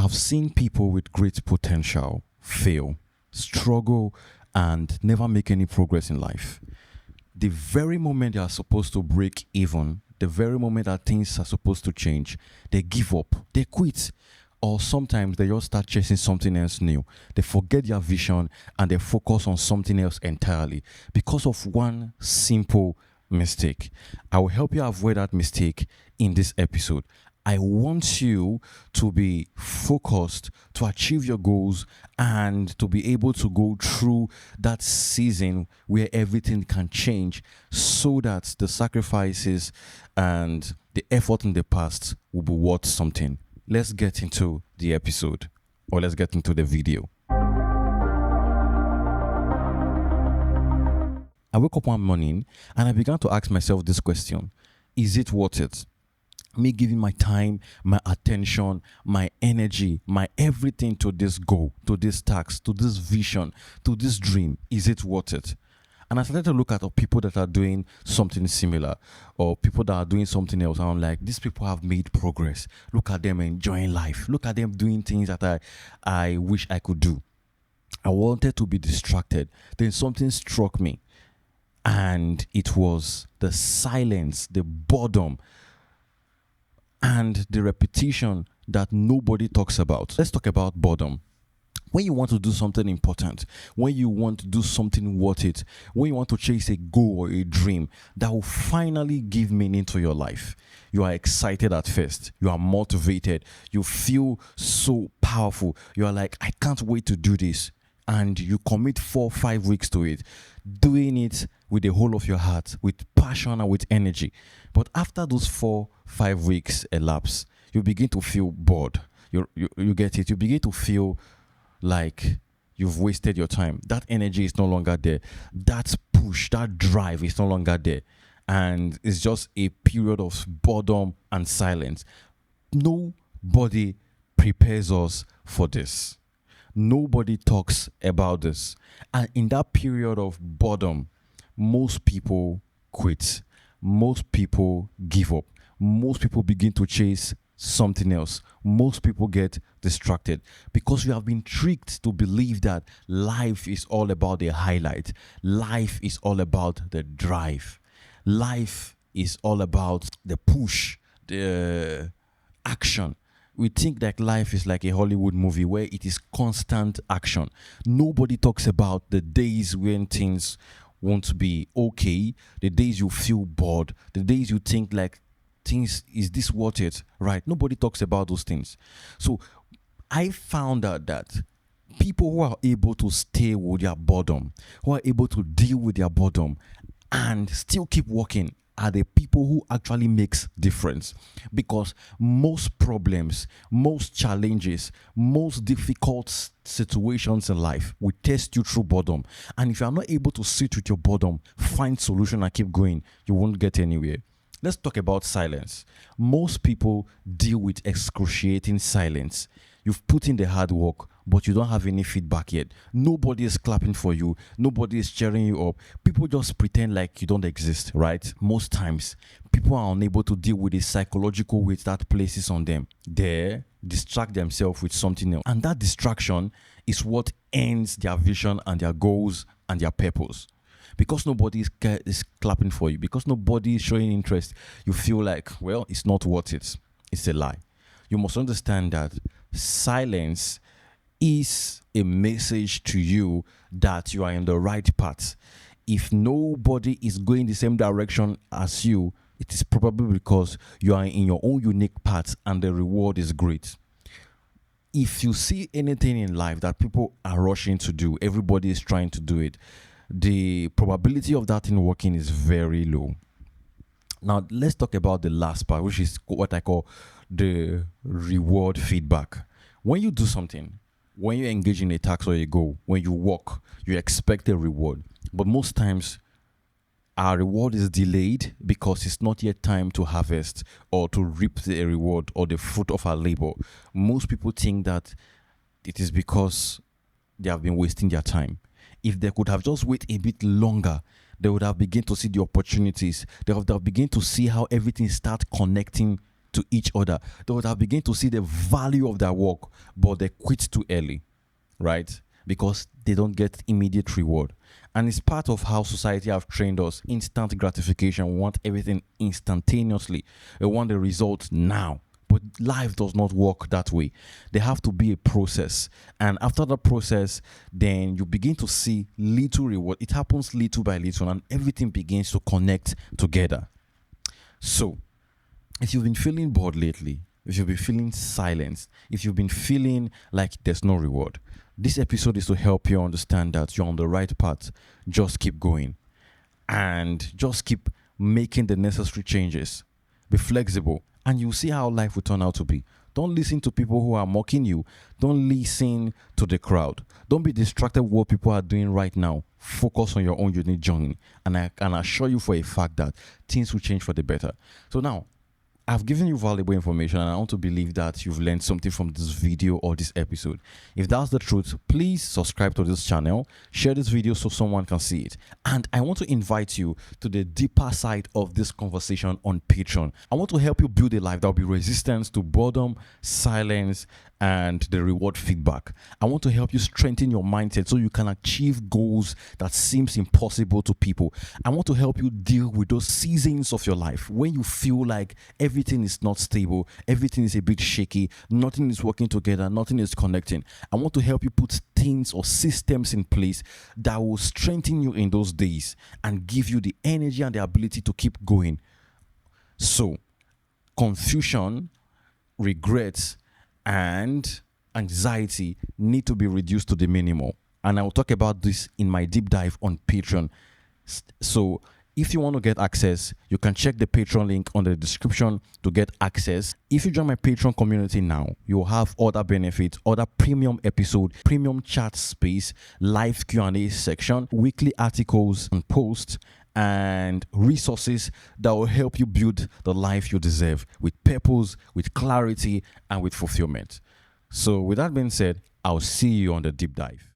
I've seen people with great potential fail, struggle, and never make any progress in life. The very moment they are supposed to break even, the very moment that things are supposed to change, they give up, they quit. Or sometimes they just start chasing something else new. They forget their vision and they focus on something else entirely because of one simple mistake. I will help you avoid that mistake in this episode. I want you to be focused, to achieve your goals, and to be able to go through that season where everything can change so that the sacrifices and the effort in the past will be worth something. Let's get into the episode, or let's get into the video. I woke up one morning and I began to ask myself this question: is it worth it? Me giving my time, my attention, my energy, my everything to this goal, to this task, to this vision, to this dream, is it worth it? And I started to look at people that are doing something similar or people that are doing something else. And I'm like, these people have made progress. Look at them enjoying life. Look at them doing things that I wish I could do. I wanted to be distracted. Then something struck me. And it was the silence, the boredom, and the repetition that nobody talks about. Let's talk about boredom. When you want to do something important, when you want to do something worth it, when you want to chase a goal or a dream that will finally give meaning to your life, you are excited at first, you are motivated, you feel so powerful, you are like, I can't wait to do this. And you commit 4-5 weeks to it, doing it with the whole of your heart, with passion and with energy. But after those 4-5 weeks elapse, you begin to feel bored. You get it. You begin to feel like you've wasted your time. That energy is no longer there. That push, that drive is no longer there. And it's just a period of boredom and silence. Nobody prepares us for this. Nobody talks about this. And in that period of boredom, most people quit. Most people give up. Most people begin to chase something else. Most people get distracted because we have been tricked to believe that life is all about the highlight. Life is all about the drive. Life is all about the push, the action. We think that life is like a Hollywood movie where it is constant action. Nobody talks about the days when things won't be okay, the days you feel bored, the days you think like, things, is this worth it? Right? Nobody talks about those things. So I found out that people who are able to stay with their boredom, who are able to deal with their boredom and still keep working, are the people who actually makes difference. Because most problems, most challenges, most difficult situations in life will test you through boredom. And if you are not able to sit with your boredom, find solution and keep going, you won't get anywhere. Let's talk about silence. Most people deal with excruciating silence. You've put in the hard work, but you don't have any feedback yet. Nobody is clapping for you. Nobody is cheering you up. People just pretend like you don't exist, right? Most times, people are unable to deal with the psychological weight that places on them. They distract themselves with something else. And that distraction is what ends their vision and their goals and their purpose. Because nobody is clapping for you, because nobody is showing interest, you feel like, well, it's not worth it. It's a lie. You must understand that silence is a message to you that you are in the right path. If nobody is going the same direction as you, it is probably because you are in your own unique path and the reward is great. If you see anything in life that people are rushing to do, everybody is trying to do it, the probability of that thing working is very low. Now, let's talk about the last part, which is what I call the reward feedback. When you do something, when you engage in a task or a goal, when you work, you expect a reward. But most times, our reward is delayed because it's not yet time to harvest or to reap the reward or the fruit of our labor. Most people think that it is because they have been wasting their time. If they could have just waited a bit longer, they would have begun to see the opportunities. They would have begun to see how everything starts connecting to each other. They would have begun to see the value of their work, but they quit too early, right? Because they don't get immediate reward. And it's part of how society have trained us. Instant gratification. We want everything instantaneously. We want the results now. But life does not work that way. There have to be a process. And after the process, then you begin to see little reward. It happens little by little, and everything begins to connect together. So, if you've been feeling bored lately, if you've been feeling silenced, if you've been feeling like there's no reward, this episode is to help you understand that you're on the right path. Just keep going and just keep making the necessary changes. Be flexible, and you'll see how life will turn out to be. Don't listen to people who are mocking you. Don't listen to the crowd. Don't be distracted with what people are doing right now. Focus on your own unique journey. And I can assure you for a fact that things will change for the better. So now, I've given you valuable information, and I want to believe that you've learned something from this video or this episode. If that's the truth, please subscribe to this channel, share this video so someone can see it. And I want to invite you to the deeper side of this conversation on Patreon. I want to help you build a life that will be resistant to boredom, silence, and the reward feedback. I want to help you strengthen your mindset so you can achieve goals that seems impossible to people. I want to help you deal with those seasons of your life when you feel like everything is not stable, everything is a bit shaky, nothing is working together, nothing is connecting. I want to help you put things or systems in place that will strengthen you in those days and give you the energy and the ability to keep going. So, confusion, regrets, and anxiety need to be reduced to the minimum. And I will talk about this in my deep dive on Patreon. So if you want to get access, you can check the Patreon link on the description to get access. If you join my Patreon community now, you'll have other benefits, other premium episode, premium chat space, live Q&A section, weekly articles and posts, and resources that will help you build the life you deserve with purpose, with clarity, and with fulfillment. So with that being said, I'll see you on the deep dive.